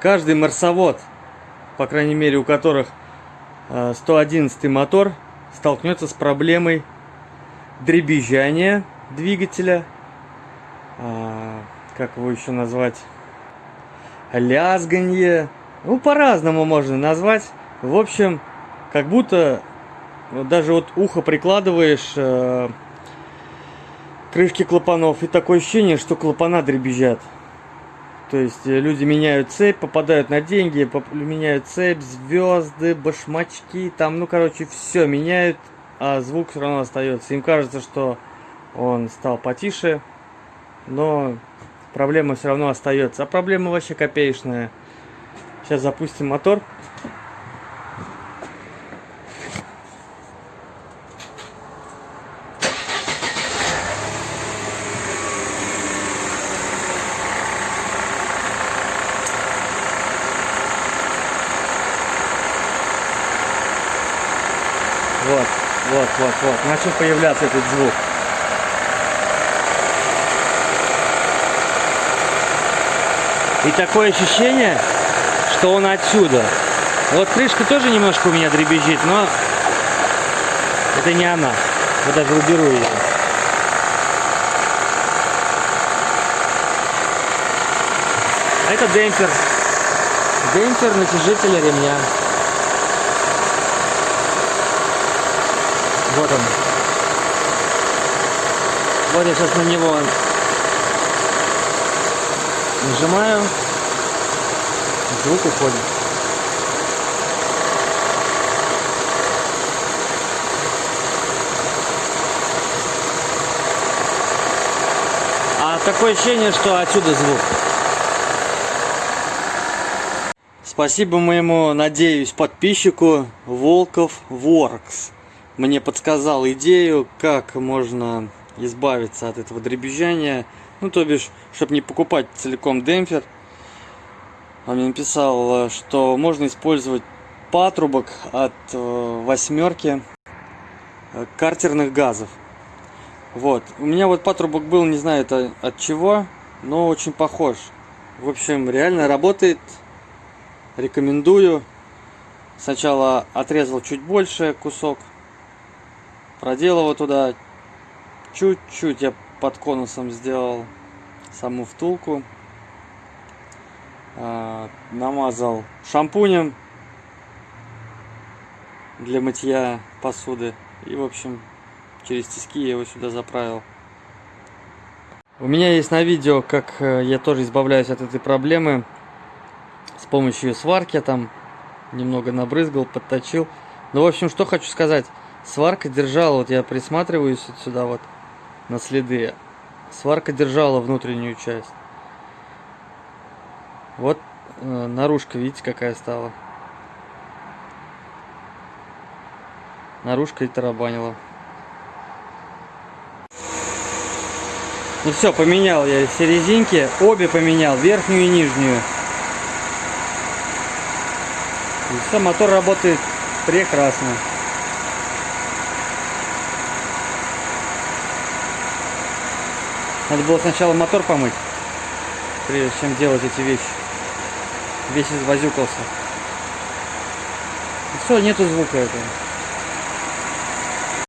Каждый марсовод, по крайней мере у которых 111 мотор, столкнется с проблемой дребезжания двигателя, как его еще назвать, лязганье, ну по-разному можно назвать. В общем, как будто даже вот ухо прикладываешь крышки клапанов, и такое ощущение, что клапана дребезжат. То есть люди меняют цепь, попадают на деньги, меняют цепь, звезды, башмачки, там, ну короче, все меняют, а звук все равно остается. Им кажется, что он стал потише, но проблема все равно остается. А проблема вообще копеечная. Сейчас запустим мотор. Вот, начал появляться этот звук. И такое ощущение, что он отсюда. Вот крышка тоже немножко у меня дребезжит, но это не она. Я даже уберу ее. А это демпфер. Демпфер натяжителя ремня. Вот он. Вот я сейчас на него нажимаю. Звук уходит. А такое ощущение, что отсюда звук. Спасибо моему, надеюсь, подписчику Волков Works. Мне подсказал идею, как можно избавиться от этого дребезжания. Ну, то бишь, чтобы не покупать целиком демпфер. Он мне написал, что можно использовать патрубок от восьмерки картерных газов. Вот. У меня вот патрубок был, не знаю это от чего, но очень похож. В общем, реально работает. Рекомендую. Сначала отрезал чуть больше кусок. Проделал его туда, чуть-чуть я под конусом сделал саму втулку, намазал шампунем для мытья посуды и, в общем, через тиски я его сюда заправил. У меня есть на видео, как я тоже избавляюсь от этой проблемы с помощью сварки, там немного набрызгал, подточил. Ну, в общем, что хочу сказать. Сварка держала, вот я присматриваюсь сюда вот на следы. Сварка держала внутреннюю часть. Вот наружка, видите, какая стала. Наружка и тарабанила. Ну все, поменял я все резинки. Обе поменял, верхнюю и нижнюю. И все, мотор работает прекрасно. Надо было сначала мотор помыть, прежде чем делать эти вещи. Весь извозюкался. И все, нету звука этого.